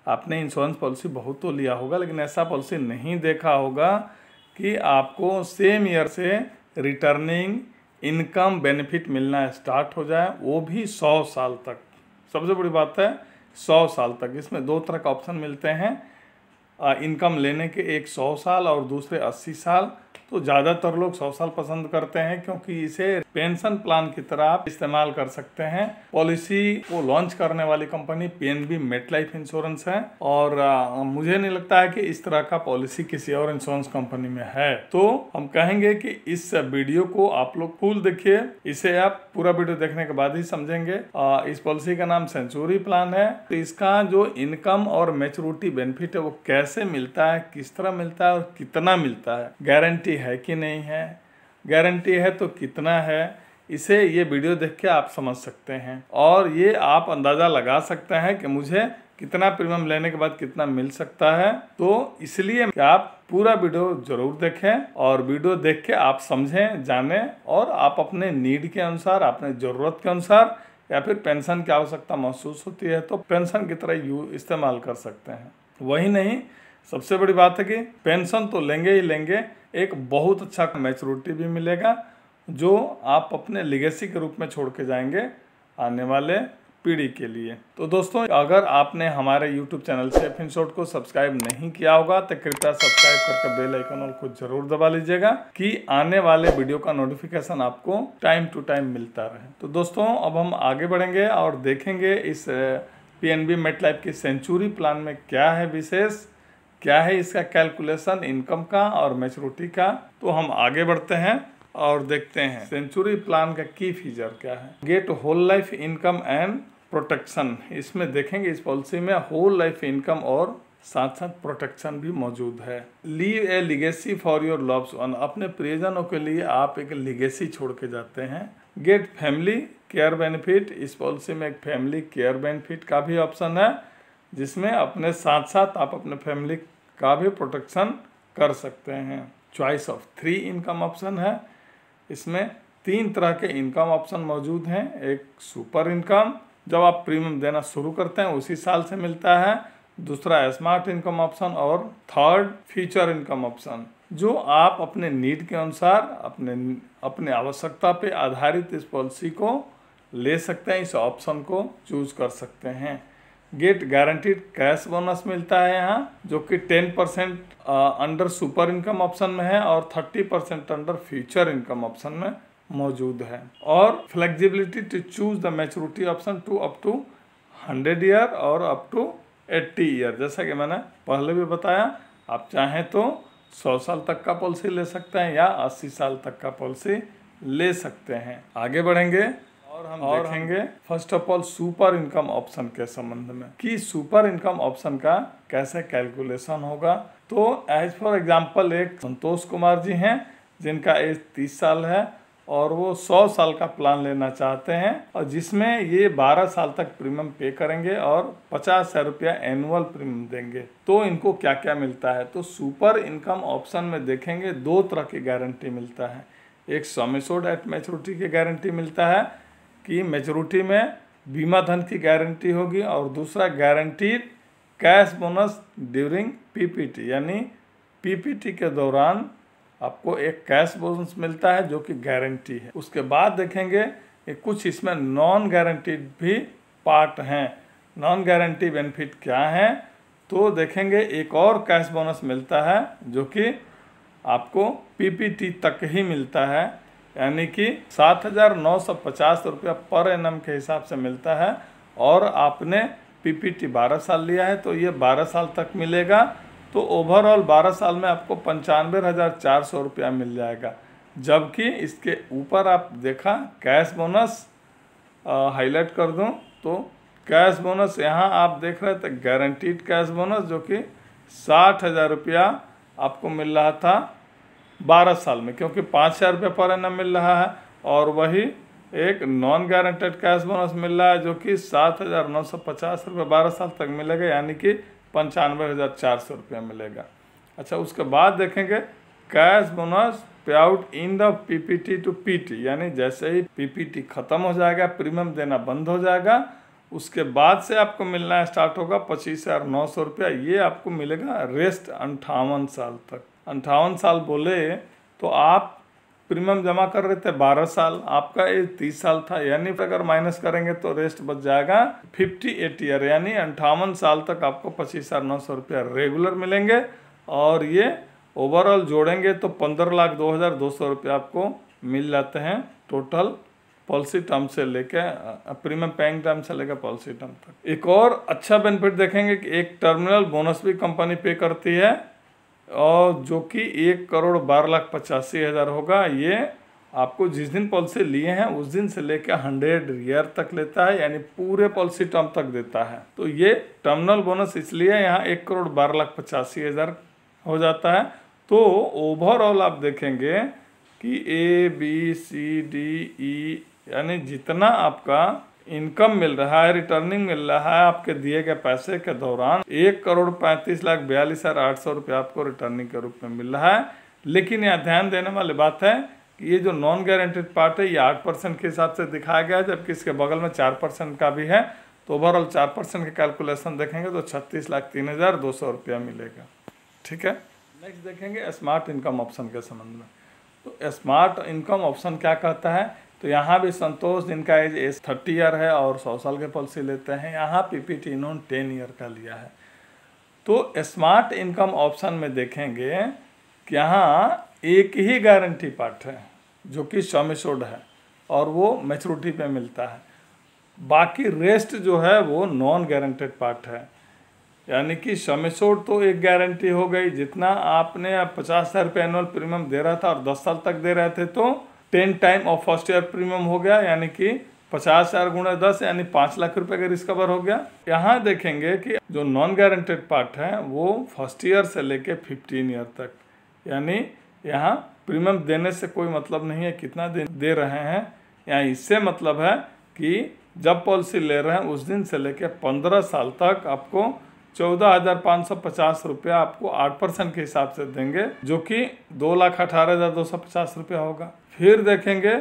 आपने insurance policy बहुत तो लिया होगा, लेकिन ऐसा पॉलिसी नहीं देखा होगा कि आपको सेम ईयर से रिटर्निंग इनकम बेनिफिट मिलना स्टार्ट हो जाए, वो भी 100 साल तक। सबसे बड़ी बात है 100 साल तक। इसमें 2 तरह का ऑप्शन मिलते हैं इनकम लेने के, एक 100 साल और दूसरे 80 साल। तो ज़्यादातर लोग 100 साल पसंद करते हैं क्योंकि इसे पेंशन प्लान की तरह आप इस्तेमाल कर सकते हैं। पॉलिसी को लॉन्च करने वाली कंपनी पीएनबी मेटलाइफ इंश्योरेंस है और मुझे नहीं लगता है कि इस तरह का पॉलिसी किसी और इंश्योरेंस कंपनी में है। तो हम कहेंगे कि इस वीडियो को आप लोग फुल देखिए, इसे आप पूरा वीडियो देखने के बाद ही समझेंगे। इस पॉलिसी का नाम सेंचुरी प्लान है। तो इसका जो इनकम और मैच्योरिटी बेनिफिट है वो कैसे मिलता है, किस तरह मिलता है और कितना मिलता है, गारंटी है कि नहीं है, गारंटी है तो कितना है, इसे ये वीडियो देख के आप समझ सकते हैं और ये आप अंदाज़ा लगा सकते हैं कि मुझे कितना प्रीमियम लेने के बाद कितना मिल सकता है। तो इसलिए कि आप पूरा वीडियो जरूर देखें और वीडियो देख के आप समझें, जानें और आप अपने नीड के अनुसार, अपने ज़रूरत के अनुसार या फिर पेंशन की आवश्यकता महसूस होती है तो पेंशन की तरह इस्तेमाल कर सकते हैं। वही नहीं, सबसे बड़ी बात है कि पेंशन तो लेंगे ही लेंगे, एक बहुत अच्छा मैच्योरिटी भी मिलेगा जो आप अपने लेगेसी के रूप में छोड़ के जाएंगे आने वाले पीढ़ी के लिए। तो दोस्तों, अगर आपने हमारे YouTube चैनल सेफ इंश्योर्ड को सब्सक्राइब नहीं किया होगा तो कृपया सब्सक्राइब करके बेल आइकन को जरूर दबा लीजिएगा कि आने वाले वीडियो का नोटिफिकेशन आपको टाइम टू टाइम मिलता रहे। तो दोस्तों, अब हम आगे बढ़ेंगे और देखेंगे इस पीएनबी मेटलाइफ की सेंचुरी प्लान में क्या है विशेष, क्या है इसका कैलकुलेशन इनकम का और मैच्योरिटी का। तो हम आगे बढ़ते हैं और देखते हैं सेंचुरी प्लान का की फीचर क्या है। Get whole life income and protection, इसमें देखेंगे इस पॉलिसी में होल लाइफ इनकम और साथ साथ प्रोटेक्शन भी मौजूद है। Leave A legacy for your loved one, अपने प्रियजनों के लिए आप एक लिगेसी छोड़ के जाते हैं। गेट फैमिली केयर बेनिफिट, इस पॉलिसी में एक फैमिली केयर बेनिफिट का भी ऑप्शन है जिसमें अपने साथ साथ आप अपने फैमिली का भी प्रोटेक्शन कर सकते हैं। चॉइस ऑफ 3 इनकम ऑप्शन है, इसमें 3 तरह के इनकम ऑप्शन मौजूद हैं। एक सुपर इनकम, जब आप प्रीमियम देना शुरू करते हैं उसी साल से मिलता है। दूसरा स्मार्ट इनकम ऑप्शन और थर्ड फ्यूचर इनकम ऑप्शन, जो आप अपने नीड के अनुसार अपने आवश्यकता पे आधारित इस पॉलिसी को ले सकते हैं, इस ऑप्शन को चूज कर सकते हैं। गेट गारंटीड कैश बोनस मिलता है यहाँ, जो कि 10% अंडर सुपर इनकम ऑप्शन में है और 30% अंडर फ्यूचर इनकम ऑप्शन में मौजूद है। और flexibility to choose the maturity option to up to 100 year और अप टू 80 ईयर। जैसा कि मैंने पहले भी बताया, आप चाहें तो 100 साल तक का पॉलिसी ले सकते हैं या 80 साल तक का पॉलिसी ले सकते हैं। आगे बढ़ेंगे और हम देखेंगे first of all super income option के संबंध में कि सुपर इनकम ऑप्शन का कैसे कैलकुलेशन होगा। तो एज फॉर एग्जांपल एक संतोष कुमार जी हैं जिनका एज 30 साल है और वो 100 साल का प्लान लेना चाहते हैं और जिसमें ये 12 साल तक प्रीमियम पे करेंगे और 50,000 रुपया एनुअल प्रीमियम देंगे। तो इनको क्या क्या मिलता है, तो सुपर इनकम ऑप्शन में देखेंगे 2 तरह की गारंटी मिलता है। एक सम एश्योर्ड एट मैच्योरिटी की गारंटी मिलता है कि मैच्योरिटी में बीमा धन की गारंटी होगी और दूसरा guaranteed cash bonus during PPT, यानी पीपीटी के दौरान आपको एक कैश बोनस मिलता है जो कि गारंटी है। उसके बाद देखेंगे कि कुछ इसमें नॉन गारंटीड भी पार्ट हैं। नॉन गारंटी बेनिफिट क्या है, तो देखेंगे एक और कैश बोनस मिलता है जो कि आपको पीपीटी तक ही मिलता है, यानी कि 7,950 रुपया पर एनम के हिसाब से मिलता है और आपने पीपीटी 12 साल लिया है तो ये 12 साल तक मिलेगा। तो ओवरऑल 12 साल में आपको 95,400 रुपया मिल जाएगा। जबकि इसके ऊपर आप देखा कैश बोनस, हाईलाइट कर दूं तो कैश बोनस यहाँ आप देख रहे थे गारंटीड कैश बोनस जो कि 60,000 रुपया आपको मिल रहा था 12 साल में, क्योंकि 5,000 रुपये पर एनम मिल रहा है। और वही एक नॉन गारंटेड कैश बोनस मिल रहा है जो कि 7,950 रुपये 12 साल तक मिलेगा, यानी कि 95,400 रुपया मिलेगा। अच्छा, उसके बाद देखेंगे cash bonus pay out in the PPT to PT, यानी जैसे ही पीपीटी खत्म हो जाएगा, प्रीमियम देना बंद हो जाएगा, उसके बाद से आपको मिलना स्टार्ट होगा 25,900 रुपया। ये आपको मिलेगा रेस्ट 58 साल तक। 58 साल बोले तो आप प्रीमियम जमा कर रहे थे 12 साल, आपका एज 30 साल था, यानी अगर माइनस करेंगे तो रेस्ट बच जाएगा 58 ईयर, यानी 58 साल तक आपको 25,900 रुपया रेगुलर मिलेंगे। और ये ओवरऑल जोड़ेंगे तो 15,02,200 रुपया आपको मिल जाते हैं टोटल पॉलिसी टर्म से लेके प्रीमियम पेइंग टर्म से लेकर पॉलिसी टर्म तक। एक और अच्छा बेनिफिट देखेंगे कि एक टर्मिनल बोनस भी कंपनी पे करती है, और जो कि 1,12,85,000 होगा। ये आपको जिस दिन पॉलिसी लिए हैं उस दिन से लेकर 100 ईयर तक लेता है, यानी पूरे पॉलिसी टर्म तक देता है। तो ये टर्मिनल बोनस इसलिए यहाँ 1,12,85,000 हो जाता है। तो ओवरऑल आप देखेंगे कि ABCDE यानी जितना आपका इनकम मिल रहा है, रिटर्निंग मिल रहा है आपके दिए गए पैसे के दौरान, 1,35,42,800 रुपया आपको रिटर्निंग के रूप में मिल रहा है। लेकिन यहाँ ध्यान देने वाली बात है कि ये जो नॉन गारंटेड पार्ट है ये 8% के हिसाब से दिखाया गया है, जबकि इसके बगल में 4% का भी है। तो ओवरऑल 4% के कैलकुलेशन देखेंगे तो 36,03,200 रुपया मिलेगा। ठीक है, नेक्स्ट देखेंगे स्मार्ट इनकम ऑप्शन के संबंध में। तो स्मार्ट इनकम ऑप्शन क्या कहता है, तो यहाँ भी संतोष जिनका एज 30 ईयर है और 100 साल के पॉलिसी लेते हैं, यहाँ PPT इन्होंने 10 ईयर का लिया है। तो स्मार्ट इनकम ऑप्शन में देखेंगे कि यहाँ एक ही गारंटी पार्ट है जो कि सम एश्योर्ड है और वो मैच्योरिटी पे मिलता है। बाकी रेस्ट जो है वो नॉन गारंटेड पार्ट है, यानी कि सम एश्योर्ड तो एक गारंटी हो गई, जितना आपने 50,000 रुपये एनुअल प्रीमियम दे रहा था और 10 साल तक दे रहे थे तो 10 time of first year premium हो गया, यानी कि 50,000 गुणा 10 यानी 5 लाख रुपए का रिस्कवर हो गया। यहाँ देखेंगे कि जो नॉन गारंटेड पार्ट है वो फर्स्ट ईयर से लेके 15 ईयर तक, यानी यहाँ प्रीमियम देने से कोई मतलब नहीं है कितना दिन दे रहे हैं, यहाँ इससे मतलब है कि जब पॉलिसी ले रहे हैं उस दिन से लेके 15 साल तक आपको 14,550 रुपया आपको 8% के हिसाब से देंगे, जो कि 2,18,250 रुपया होगा। फिर देखेंगे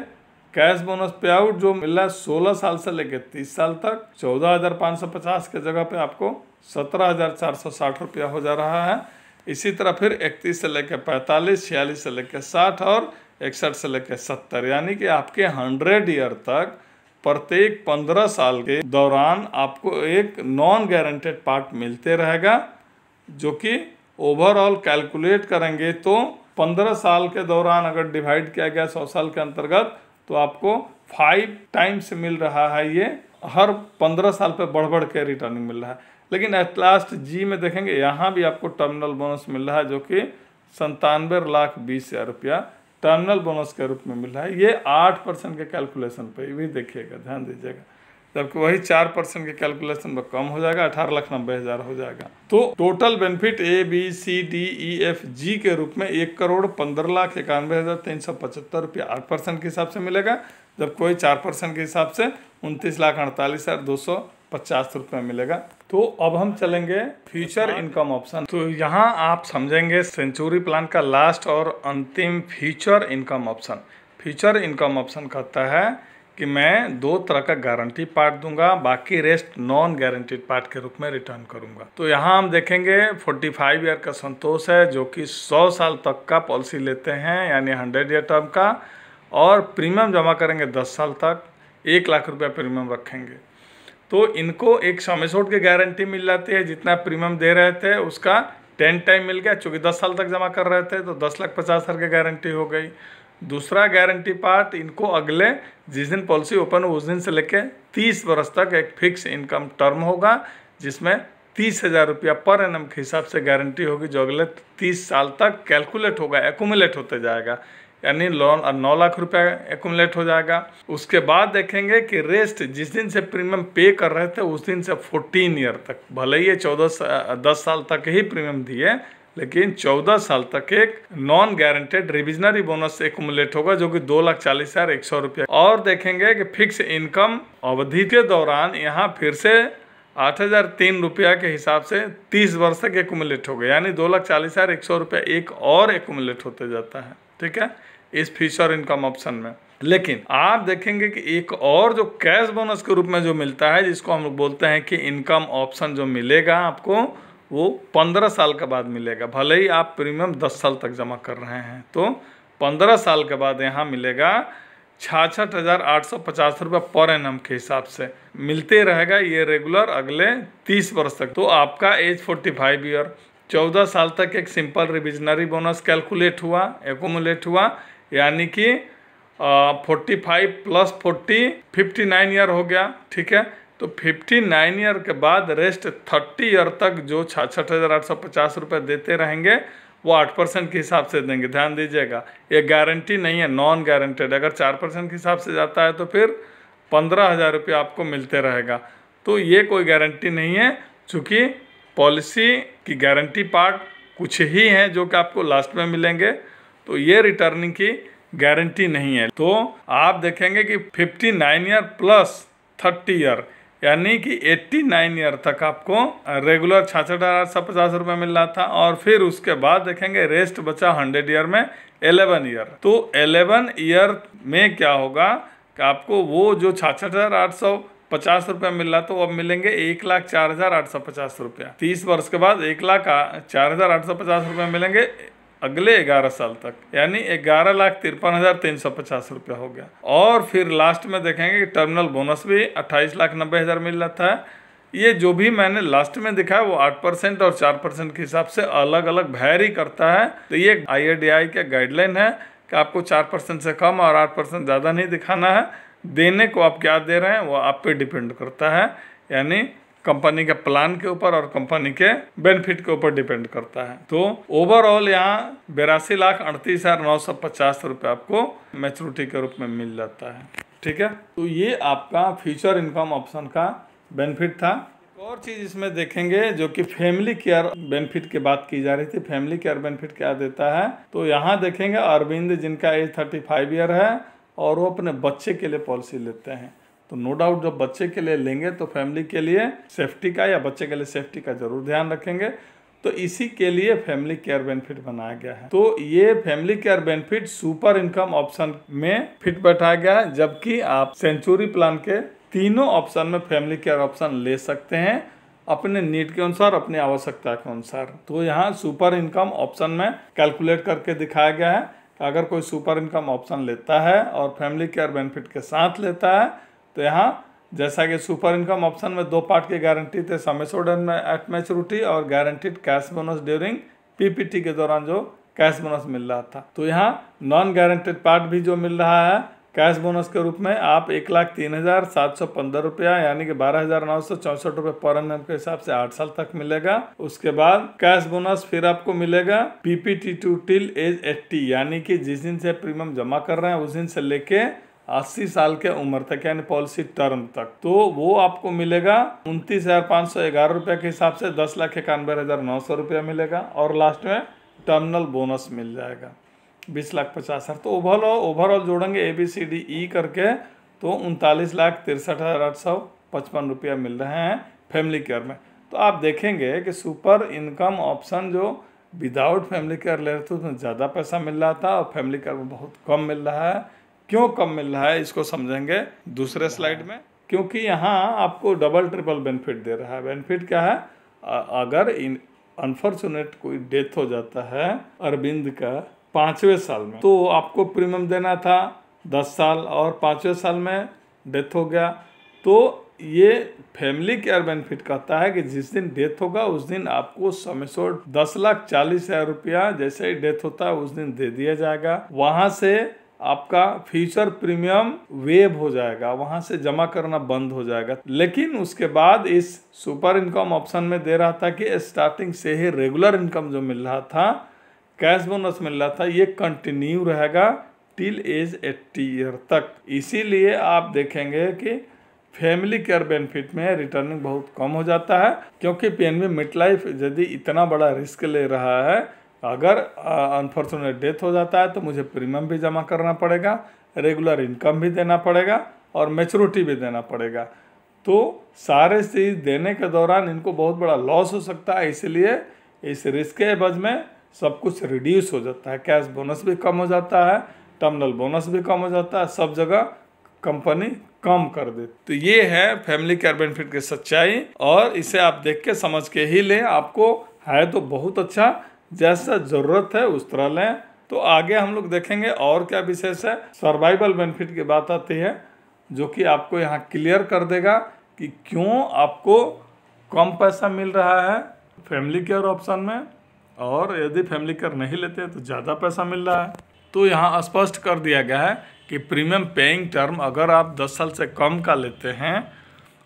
कैश बोनस पे आउट जो मिल रहा है 16 साल से लेकर 30 साल तक, 14,550 के जगह पे आपको 17,460 रुपया हो जा रहा है। इसी तरह फिर 31 से लेकर 45, 46 से लेकर 60 और 61 से लेकर 70, यानी कि आपके 100 ईयर तक प्रत्येक 15 साल के दौरान आपको एक नॉन गारंटेड पार्ट मिलते रहेगा, जो कि ओवरऑल कैलकुलेट करेंगे तो 15 साल के दौरान अगर डिवाइड किया गया 100 साल के अंतर्गत तो आपको 5 टाइम्स मिल रहा है। ये हर 15 साल पे बढ़ बढ़ के रिटर्निंग मिल रहा है। लेकिन एट लास्ट जी में देखेंगे यहाँ भी आपको टर्मिनल बोनस मिल रहा है, जो कि 97,20,000 रुपया टर्मिनल बोनस के रूप में मिल रहा है। ये 8% के कैलकुलेशन पे भी देखिएगा, ध्यान दीजिएगा, जबकि वही 4% के कैलकुलेशन में कम हो जाएगा, 18,90,000 हो जाएगा। तो टोटल बेनिफिट ABCDEFG के रूप में 1,15,91,375 रुपया 8% के हिसाब से मिलेगा, जब कोई 4% के हिसाब से 29,48,250 रुपये मिलेगा। तो अब हम चलेंगे फ्यूचर इनकम ऑप्शन। तो यहाँ आप समझेंगे सेंचुरी प्लान का लास्ट और अंतिम future income option. Future income option कहता है कि मैं 2 तरह का गारंटी पार्ट दूंगा, बाकी रेस्ट नॉन गारंटीड पार्ट के रूप में रिटर्न करूंगा। तो यहाँ हम देखेंगे 45 ईयर का संतोष है, जो कि 100 साल तक का पॉलिसी लेते हैं, यानी 100 ईयर टर्म का, और प्रीमियम जमा करेंगे 10 साल तक, 1 लाख रुपया प्रीमियम रखेंगे। तो इनको एक सम एश्योर्ड की गारंटी मिल जाती है, जितना प्रीमियम दे रहे थे उसका 10 टाइम मिल गया, चूँकि 10 साल तक जमा कर रहे थे तो 10,50,000 की गारंटी हो गई। दूसरा गारंटी पार्ट इनको अगले जिस दिन पॉलिसी ओपन हो उस दिन से लेके 30 वर्ष तक एक फिक्स इनकम टर्म होगा, जिसमें 30,000 रुपया पर एनम के हिसाब से गारंटी होगी, जो अगले 30 साल तक कैलकुलेट होगा, एक्यूमुलेट होते जाएगा, यानी 9 लाख रुपया एक्यूमुलेट हो जाएगा। उसके बाद देखेंगे कि रेस्ट जिस दिन से प्रीमियम पे कर रहे थे उस दिन से 14 ईयर तक, भले ही ये 10 साल तक ही प्रीमियम दिए, लेकिन 14 साल तक एक non guaranteed revisionary bonus accumulate होगा, जो कि 2,40,100 रुपया। और देखेंगे कि फिक्स इनकम अवधि के दौरान यहाँ फिर से 8,003 रुपया के हिसाब से 30 वर्ष तक एक्यूमुलेट हो गया, यानी 2,40,100 रुपया एक और एक्यूमुलेट होते जाता है। ठीक है, इस फ्यूचर इनकम ऑप्शन में। लेकिन आप देखेंगे कि एक और जो कैश बोनस के रूप में जो मिलता है, जिसको हम लोग बोलते हैं कि इनकम ऑप्शन जो मिलेगा आपको, वो 15 साल के बाद मिलेगा। भले ही आप प्रीमियम 10 साल तक जमा कर रहे हैं, तो 15 साल के बाद यहाँ मिलेगा 66,850 रुपये पर एनम के हिसाब से मिलते रहेगा ये रेगुलर अगले 30 वर्ष तक। तो आपका एज 45 ईयर, 14 साल तक एक सिंपल रिविजनरी बोनस कैलकुलेट हुआ, एकुमुलेट हुआ, यानी कि 45 प्लस 40 59 ईयर हो गया। ठीक है, तो 59 ईयर के बाद रेस्ट 30 ईयर तक जो 66,850 रुपये देते रहेंगे वो 8% के हिसाब से देंगे। ध्यान दीजिएगा, ये गारंटी नहीं है, नॉन गारंटेड। अगर 4% के हिसाब से जाता है तो फिर 15,000 रुपये आपको मिलते रहेगा। तो ये कोई गारंटी नहीं है, चूँकि पॉलिसी की गारंटी पार्ट कुछ ही है जो कि आपको लास्ट में मिलेंगे, तो ये रिटर्निंग की गारंटी नहीं है। तो आप देखेंगे कि 59 ईयर प्लस 30 ईयर यानी कि 89 ईयर तक आपको रेगुलर 66,850 रुपये मिल रहा था, और फिर उसके बाद देखेंगे रेस्ट बचा 100 ईयर में 11 ईयर। तो 11 ईयर में क्या होगा कि आपको वो जो 66,850 रुपये मिल रहा था वो अब मिलेंगे 1,04,850 रुपया। 30 वर्ष के बाद 1,04,850 रुपये मिलेंगे अगले 11 साल तक, यानी 11,53,350 रुपया हो गया। और फिर लास्ट में देखेंगे कि टर्मिनल बोनस भी 28,90,000 मिल रहा था। ये जो भी मैंने लास्ट में दिखाया वो 8% और 4% के हिसाब से अलग अलग वैरी करता है। तो ये IRDAI का गाइडलाइन है कि आपको 4% से कम और 8% ज़्यादा नहीं दिखाना है। देने को आप क्या दे रहे हैं वो आप पे डिपेंड करता है, यानी कंपनी के प्लान के ऊपर और कंपनी के बेनिफिट के ऊपर डिपेंड करता है। तो ओवरऑल यहाँ 82,38,950 रुपये आपको मैच्योरिटी के रूप में मिल जाता है। ठीक है, तो ये आपका फ्यूचर इनकम ऑप्शन का बेनिफिट था। एक और चीज़ इसमें देखेंगे जो कि फैमिली केयर बेनिफिट की बात की जा रही थी। फैमिली केयर बेनिफिट क्या देता है, तो यहाँ देखेंगे अरविंद जिनका एज 35 ईयर है और वो अपने बच्चे के लिए पॉलिसी लेते हैं, तो नो डाउट जब बच्चे के लिए लेंगे तो फैमिली के लिए सेफ्टी का या बच्चे के लिए सेफ्टी का जरूर ध्यान रखेंगे। तो इसी के लिए फैमिली केयर बेनिफिट बनाया गया है। तो ये family care benefit super income option में फिट बैठाया गया है, जबकि आप सेंचुरी प्लान के तीनों ऑप्शन में फैमिली केयर ऑप्शन ले सकते हैं अपने नीड के अनुसार, अपनी आवश्यकता के अनुसार। तो यहाँ सुपर इनकम ऑप्शन में कैलकुलेट करके दिखाया गया है कि अगर कोई सुपर इनकम ऑप्शन लेता है और फैमिली केयर बेनिफिट के साथ लेता है, तो यहाँ जैसा कि सुपर इनकम ऑप्शन में 2 पार्ट की गारंटी थे, सम एश्योर्ड एट मैच्योरिटी और guaranteed cash bonus during PPT के दौरान जो कैश बोनस मिल रहा था। तो यहाँ नॉन गारंटीड पार्ट भी जो मिल रहा है कैश बोनस के रूप में, आप 1,03,715 रुपया यानी कि 12,964 रुपये पर एनम के हिसाब से 8 साल तक मिलेगा। उसके बाद कैश बोनस फिर आपको मिलेगा PPT टू टिल एज 80, यानी कि जिस दिन से प्रीमियम जमा कर रहे हैं उस दिन से लेके 80 साल के उम्र तक, यानी पॉलिसी टर्म तक। तो वो आपको मिलेगा 29,511 रुपये के हिसाब से 10,91,900 रुपया मिलेगा। और लास्ट में टर्मिनल बोनस मिल जाएगा 20,50,000। तो ओवरऑल जोड़ेंगे ABCDE करके तो 39,63,855 रुपया मिल रहे हैं फैमिली केयर में। तो आप देखेंगे कि सुपर इनकम ऑप्शन जो विदाउट फैमिली केयर ले रहे थे उसमें ज़्यादा पैसा मिल रहा था और फैमिली केयर में बहुत कम मिल रहा है। क्यों कम मिल रहा है इसको समझेंगे दूसरे स्लाइड में, क्योंकि यहाँ आपको डबल ट्रिपल बेनिफिट दे रहा है। बेनिफिट क्या है, अगर अनफॉर्चुनेट कोई डेथ हो जाता है अरविंद का 5वें साल में, तो आपको प्रीमियम देना था 10 साल और 5वें साल में डेथ हो गया, तो ये फैमिली केयर बेनिफिट कहता है कि जिस दिन डेथ होगा उस दिन आपको सम एश्योर्ड 10,40,000 रुपया जैसे ही डेथ होता है उस दिन दे दिया जाएगा। वहाँ से आपका फ्यूचर प्रीमियम वेव हो जाएगा, वहां से जमा करना बंद हो जाएगा। लेकिन उसके बाद इस सुपर इनकम ऑप्शन में दे रहा था कि स्टार्टिंग से ही रेगुलर इनकम जो मिल रहा था, कैश बोनस मिल रहा था, ये कंटिन्यू रहेगा टिल एज 80 ईयर तक। इसीलिए आप देखेंगे कि फैमिली केयर बेनिफिट में रिटर्निंग बहुत कम हो जाता है, क्योंकि PNB MetLife यदि इतना बड़ा रिस्क ले रहा है, अगर अनफॉर्चुनेट डेथ हो जाता है तो मुझे प्रीमियम भी जमा करना पड़ेगा, रेगुलर इनकम भी देना पड़ेगा और मैच्योरिटी भी देना पड़ेगा। तो सारे चीज़ देने के दौरान इनको बहुत बड़ा लॉस हो सकता है, इसलिए इस रिस्क के एवज में सब कुछ रिड्यूस हो जाता है। कैश बोनस भी कम हो जाता है, टर्मिनल बोनस भी कम हो जाता है, सब जगह कंपनी कम कर दे। तो ये है फैमिली केयर बेनिफिट की सच्चाई, और इसे आप देख के समझ के ही लें। आपको है तो बहुत अच्छा, जैसा जरूरत है उस तरह लें। तो आगे हम लोग देखेंगे और क्या विशेष है। सर्वाइवल बेनिफिट की बात आती है, जो कि आपको यहाँ क्लियर कर देगा कि क्यों आपको कम पैसा मिल रहा है फैमिली केयर ऑप्शन में, और यदि फैमिली केयर नहीं लेते हैं तो ज़्यादा पैसा मिल रहा है। तो यहाँ स्पष्ट कर दिया गया है कि प्रीमियम पेइंग टर्म अगर आप 10 साल से कम का लेते हैं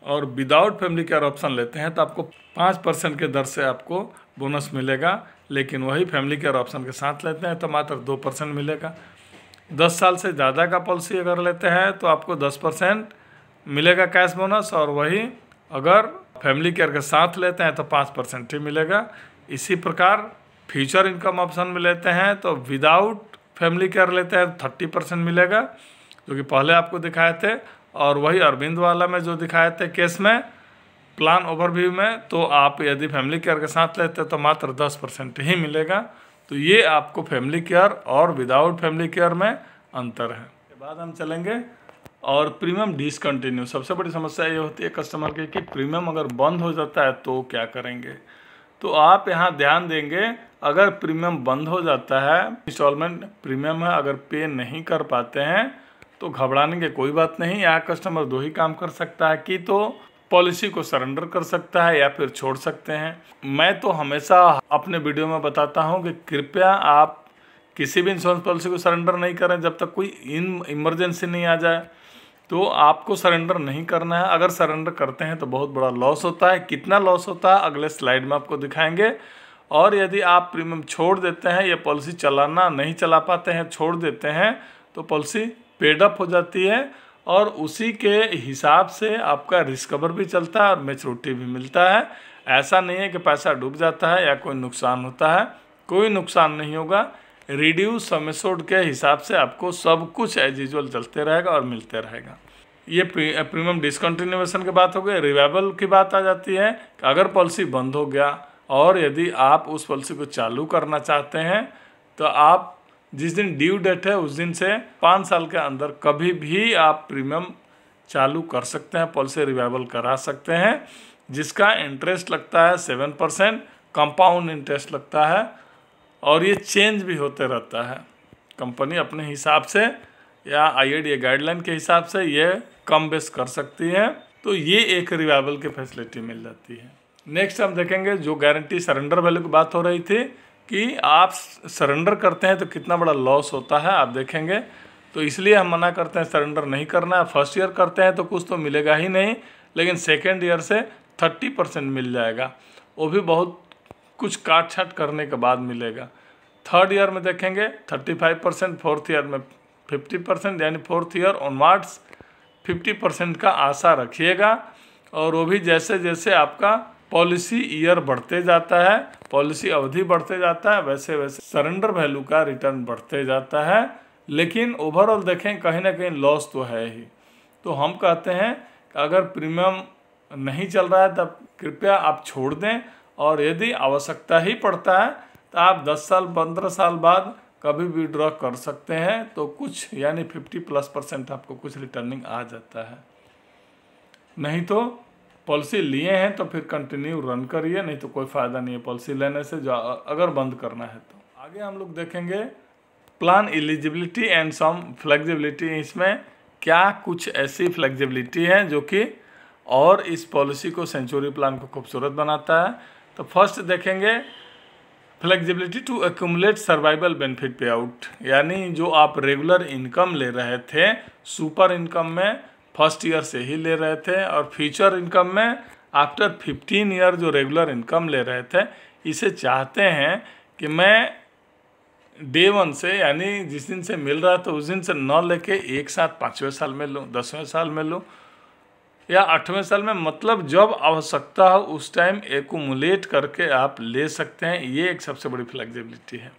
और विदाउट फैमिली केयर ऑप्शन लेते हैं तो आपको 5% के दर से आपको बोनस मिलेगा, लेकिन वही फैमिली केयर ऑप्शन के साथ लेते हैं तो मात्र 2% मिलेगा। 10 साल से ज़्यादा का पॉलिसी अगर लेते हैं तो आपको 10% मिलेगा कैश बोनस, और वही अगर फैमिली केयर के साथ लेते हैं तो 5% ही मिलेगा। इसी प्रकार फ्यूचर इनकम ऑप्शन में लेते हैं तो विदाउट फैमिली केयर लेते हैं तो 30% मिलेगा, जो कि पहले आपको दिखाए थे, और वही अरविंद वाला में जो दिखाए थे केस में प्लान ओवरव्यू में, तो आप यदि फैमिली केयर के साथ लेते हैं तो मात्र 10% ही मिलेगा। तो ये आपको फैमिली केयर और विदाउट फैमिली केयर में अंतर है। इसके बाद हम चलेंगे और प्रीमियम डिसकंटिन्यू। सबसे बड़ी समस्या ये होती है कस्टमर की कि प्रीमियम अगर बंद हो जाता है तो क्या करेंगे। तो आप यहाँ ध्यान देंगे, अगर प्रीमियम बंद हो जाता है, इंस्टॉलमेंट प्रीमियम है, अगर पे नहीं कर पाते हैं तो घबराने की कोई बात नहीं। यहाँ कस्टमर दो ही काम कर सकता है कि तो पॉलिसी को सरेंडर कर सकता है या फिर छोड़ सकते हैं। मैं तो हमेशा अपने वीडियो में बताता हूँ कि कृपया आप किसी भी इंश्योरेंस पॉलिसी को सरेंडर नहीं करें जब तक कोई इमरजेंसी नहीं आ जाए, तो आपको सरेंडर नहीं करना है। अगर सरेंडर करते हैं तो बहुत बड़ा लॉस होता है। कितना लॉस होता है अगले स्लाइड में आपको दिखाएंगे। और यदि आप प्रीमियम छोड़ देते हैं या पॉलिसी चलाना नहीं चला पाते हैं, छोड़ देते हैं, तो पॉलिसी पेड अप हो जाती है और उसी के हिसाब से आपका रिस्कवर भी चलता है और मैच्योरिटी भी मिलता है। ऐसा नहीं है कि पैसा डूब जाता है या कोई नुकसान होता है, कोई नुकसान नहीं होगा। रिड्यूस सम एश्योर्ड के हिसाब से आपको सब कुछ एज यूजुअल चलते रहेगा और मिलते रहेगा। ये प्रीमियम डिसकंटिन्यूएशन की बात हो गई। रिवाइवल की बात आ जाती है कि अगर पॉलिसी बंद हो गया और यदि आप उस पॉलिसी को चालू करना चाहते हैं तो आप जिस दिन ड्यू डेट है उस दिन से 5 साल के अंदर कभी भी आप प्रीमियम चालू कर सकते हैं, पॉलिसी रिवाइवल करा सकते हैं, जिसका इंटरेस्ट लगता है 7%, कंपाउंड इंटरेस्ट लगता है, और ये चेंज भी होते रहता है। कंपनी अपने हिसाब से या IRDAI गाइडलाइन के हिसाब से ये कम बेस कर सकती है। तो ये एक रिवाइवल की फैसिलिटी मिल जाती है। नेक्स्ट हम देखेंगे जो गारंटी सरेंडर वैल्यू की बात हो रही थी कि आप सरेंडर करते हैं तो कितना बड़ा लॉस होता है, आप देखेंगे। तो इसलिए हम मना करते हैं सरेंडर नहीं करना है। फर्स्ट ईयर करते हैं तो कुछ तो मिलेगा ही नहीं, लेकिन सेकेंड ईयर से 30% मिल जाएगा, वो भी बहुत कुछ काट छाट करने के बाद मिलेगा। थर्ड ईयर में देखेंगे 35%, फोर्थ ईयर में 50%, यानी फोर्थ ईयर ऑनवर्ड्स 50% का आशा रखिएगा। और वो भी जैसे जैसे आपका पॉलिसी ईयर बढ़ते जाता है, पॉलिसी अवधि बढ़ते जाता है, वैसे वैसे सरेंडर वैल्यू का रिटर्न बढ़ते जाता है। लेकिन ओवरऑल देखें कहीं ना कहीं लॉस तो है ही। तो हम कहते हैं कि अगर प्रीमियम नहीं चल रहा है तब कृपया आप छोड़ दें, और यदि आवश्यकता ही पड़ता है तो आप 10 साल 15 साल बाद कभी भी विड्रॉ कर सकते हैं। तो कुछ यानी 50+% आपको कुछ रिटर्निंग आ जाता है। नहीं तो पॉलिसी लिए हैं तो फिर कंटिन्यू रन करिए, नहीं तो कोई फ़ायदा नहीं है पॉलिसी लेने से, जो अगर बंद करना है तो। आगे हम लोग देखेंगे plan eligibility and some flexibility. इसमें क्या कुछ ऐसी फ्लेक्सिबिलिटी है जो कि और इस पॉलिसी को, सेंचुरी प्लान को खूबसूरत बनाता है। तो फर्स्ट देखेंगे flexibility to accumulate survival benefit pay out, यानी जो आप रेगुलर इनकम ले रहे थे सुपर इनकम में फर्स्ट ईयर से ही ले रहे थे, और फ्यूचर इनकम में आफ्टर 15 ईयर जो रेगुलर इनकम ले रहे थे, इसे चाहते हैं कि मैं डे 1 से, यानी जिस दिन से मिल रहा था उस दिन से न लेके एक साथ 5वें साल में लूँ, 10वें साल में लूँ या 8वें साल में, मतलब जब आवश्यकता हो उस टाइम एक्यूमुलेट करके आप ले सकते हैं। ये एक सबसे बड़ी फ्लेक्सिबिलिटी है।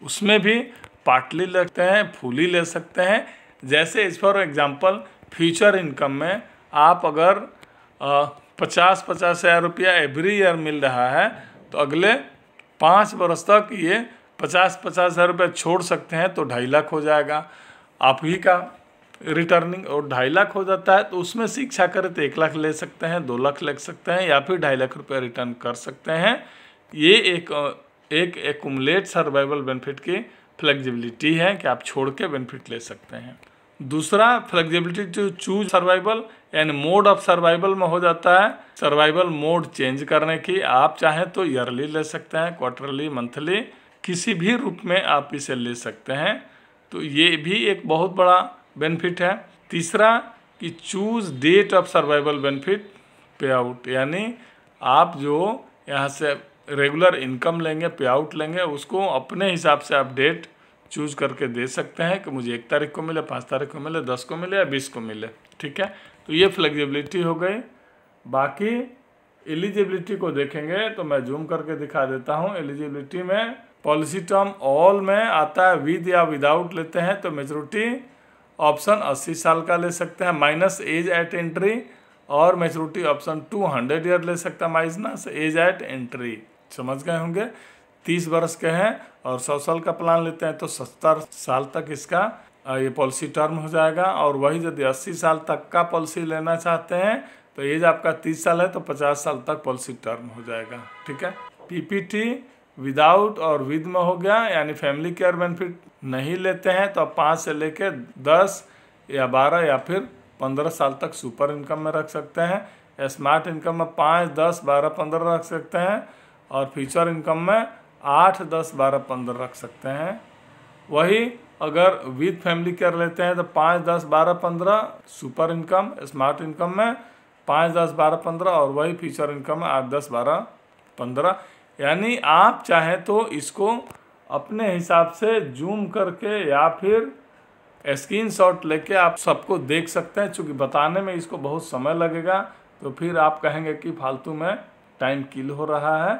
उसमें भी पार्टली लेते हैं, फुली ले सकते हैं। जैसे इस फॉर एग्जांपल फ्यूचर इनकम में आप अगर 50,000 रुपया एवरी ईयर मिल रहा है तो अगले 5 वर्ष तक ये 50-50 हज़ार रुपये छोड़ सकते हैं तो 2.5 लाख हो जाएगा आप ही का रिटर्निंग। और 2.5 लाख हो जाता है तो उसमें से इच्छा करें तो 1 लाख ले सकते हैं, 2 लाख ले सकते हैं, या फिर 2.5 लाख रुपये रिटर्न कर सकते हैं। ये एक एक्युमुलेट सर्वाइवल बेनिफिट की फ्लेक्सिबिलिटी है कि आप छोड़ के बेनिफिट ले सकते हैं। दूसरा फ्लेक्सिबिलिटी टू चूज सर्वाइवल यानी मोड ऑफ सर्वाइवल में हो जाता है सर्वाइवल मोड चेंज करने की। आप चाहें तो ईयरली ले सकते हैं, क्वार्टरली, मंथली, किसी भी रूप में आप इसे ले सकते हैं। तो ये भी एक बहुत बड़ा बेनिफिट है। तीसरा कि choose date of survival benefit pay out, यानी आप जो यहाँ से रेगुलर इनकम लेंगे, पे आउट लेंगे, उसको अपने हिसाब से आप डेट चूज करके दे सकते हैं कि मुझे 1 तारीख को मिले, 5 तारीख को मिले, 10 को मिले या 20 को मिले। ठीक है, तो ये फ्लेक्सिबिलिटी हो गई। बाकी एलिजिबिलिटी को देखेंगे तो मैं जूम करके दिखा देता हूँ। एलिजिबिलिटी में पॉलिसी टर्म ऑल में आता है विद या विदाउट लेते हैं तो मेच्योरिटी ऑप्शन 80 साल का ले सकते हैं माइनस एज एट एंट्री, और मेच्योरिटी ऑप्शन 200 ईयर ले सकता है माइनस एज एट एंट्री। समझ गए होंगे। 30 वर्ष के हैं और 100 साल का प्लान लेते हैं तो 70 साल तक इसका ये पॉलिसी टर्म हो जाएगा। और वही यदि 80 साल तक का पॉलिसी लेना चाहते हैं तो एज आपका 30 साल है तो 50 साल तक पॉलिसी टर्म हो जाएगा। ठीक है, पीपीटी विदाउट और विद में हो गया, यानी फैमिली केयर बेनिफिट नहीं लेते हैं तो आप 5 से लेके 10 या 12 या फिर 15 साल तक सुपर इनकम में रख सकते हैं। स्मार्ट इनकम में 5, 10, 12, 15 रख सकते हैं, और फ्यूचर इनकम में 8, 10, 12, 15 रख सकते हैं। वही अगर विद फैमिली केयर लेते हैं तो 5, 10, 12, 15 सुपर इनकम, स्मार्ट इनकम में 5, 10, 12, 15, और वही फ्यूचर इनकम में 8, 10, 12, 15। यानी आप चाहें तो इसको अपने हिसाब से जूम करके या फिर स्क्रीनशॉट लेके आप सबको देख सकते हैं। चूँकि बताने में इसको बहुत समय लगेगा तो फिर आप कहेंगे कि फालतू में टाइम किल हो रहा है।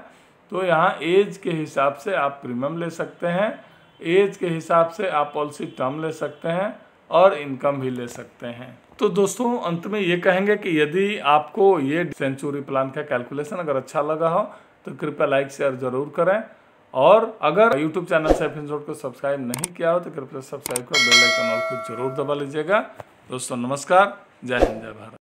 तो यहाँ एज के हिसाब से आप प्रीमियम ले सकते हैं, एज के हिसाब से आप पॉलिसी टर्म ले सकते हैं, और इनकम भी ले सकते हैं। तो दोस्तों अंत में ये कहेंगे कि यदि आपको ये सेंचुरी प्लान का कैलकुलेशन अगर अच्छा लगा हो तो कृपया लाइक शेयर जरूर करें, और अगर YouTube चैनल सेफ इंश्योर्ड को सब्सक्राइब नहीं किया हो तो कृपया सब्सक्राइब कर बेल आइकन और कुछ जरूर दबा लीजिएगा। दोस्तों नमस्कार, जय हिंद, जय भारत।